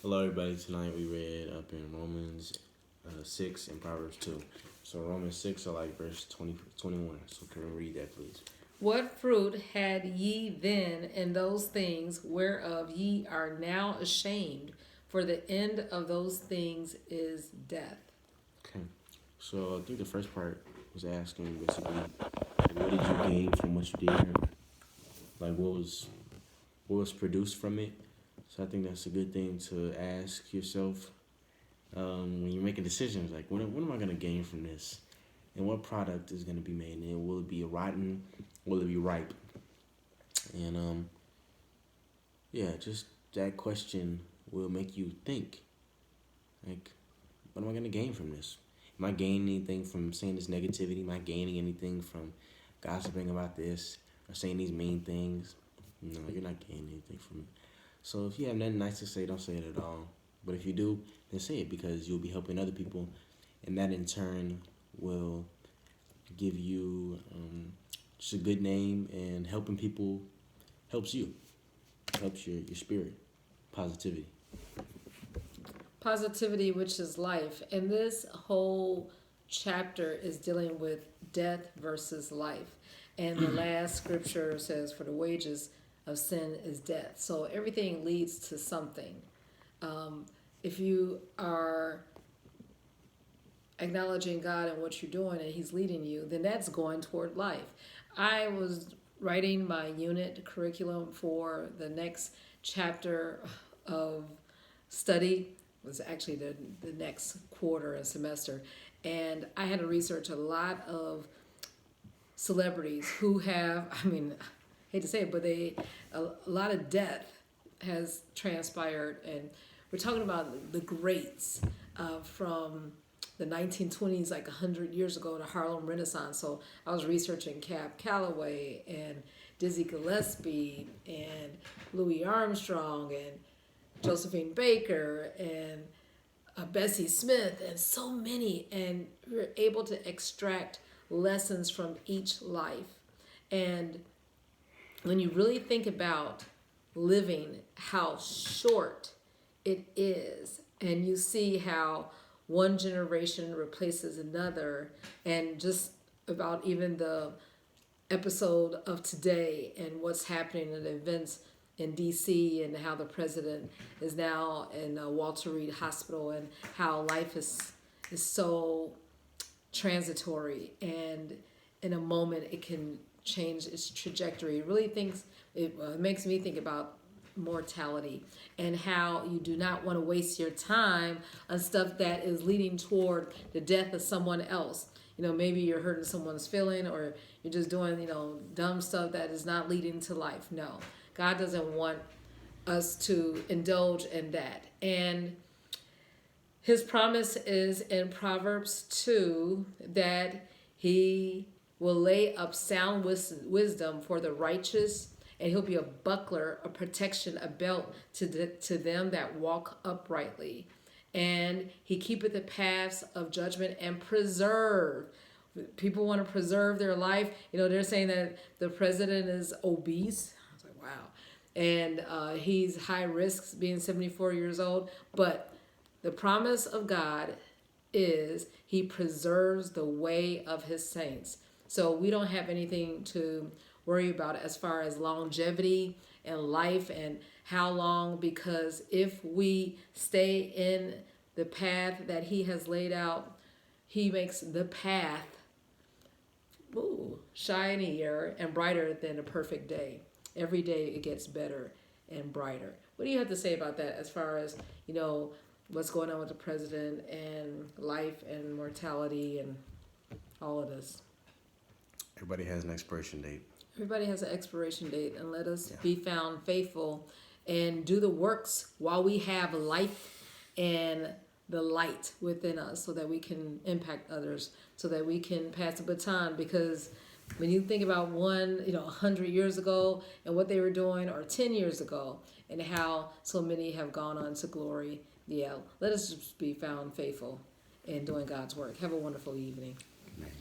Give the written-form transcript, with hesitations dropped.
Hello, everybody. Tonight we read up in Romans 6 and Proverbs 2. So Romans 6 are like verse 20, 21. So can we read that, please? What fruit had ye then in those things whereof ye are now ashamed? For the end of those things is death. Okay. So I think the first part was asking basically, what did you gain from what you did? Like what was produced from it? So I think that's a good thing to ask yourself when you're making decisions. Like, what am I going to gain from this? And what product is going to be made? And will it be rotten? Will it be ripe? And yeah, just that question will make you think. Like, what am I going to gain from this? Am I gaining anything from saying this negativity? Am I gaining anything from gossiping about this or saying these mean things? No, you're not gaining anything from it. So if you have nothing nice to say, don't say it at all. But if you do, then say it, because you'll be helping other people, and that in turn will give you just a good name, and helping people helps you, helps your spirit, positivity. Positivity, which is life. And this whole chapter is dealing with death versus life. And the last scripture says, for the wages of sin is death. So everything leads to something. If you are acknowledging God and what you're doing and He's leading you, then that's going toward life. I was writing my unit curriculum for the next chapter of study. It was actually the next quarter and semester. And I had to research a lot of celebrities who have, I hate to say it, but a lot of death has transpired. And we're talking about the greats from the 1920s, like 100 years ago, the Harlem Renaissance. So I was researching Cab Calloway and Dizzy Gillespie and Louis Armstrong and Josephine Baker and Bessie Smith and so many. And we were able to extract lessons from each life. And when you really think about living, how short it is, and you see how one generation replaces another, and just about even the episode of today and what's happening in the events in DC, and how the president is now in Walter Reed Hospital, and how life is so transitory, and in a moment it can change its trajectory. It makes me think about mortality, and how you do not want to waste your time on stuff that is leading toward the death of someone else. Maybe you're hurting someone's feeling, or you're just doing, dumb stuff that is not leading to life. No, God doesn't want us to indulge in that. And His promise is in Proverbs 2 that He will lay up sound wisdom for the righteous, and He'll be a buckler, a protection, a belt to them that walk uprightly. And He keepeth the paths of judgment and preserve. People want to preserve their life. They're saying that the president is obese. I was like, wow. And he's high risk, being 74 years old. But the promise of God is He preserves the way of His saints. So we don't have anything to worry about as far as longevity and life and how long, because if we stay in the path that He has laid out, He makes the path shinier and brighter than a perfect day. Every day it gets better and brighter. What do you have to say about that as far as, what's going on with the president and life and mortality and all of this? Everybody has an expiration date. Everybody has an expiration date, and let us be found faithful and do the works while we have life and the light within us, so that we can impact others, so that we can pass the baton. Because when you think about 100 years ago and what they were doing, or 10 years ago, and how so many have gone on to glory, let us just be found faithful in doing God's work. Have a wonderful evening. Amen.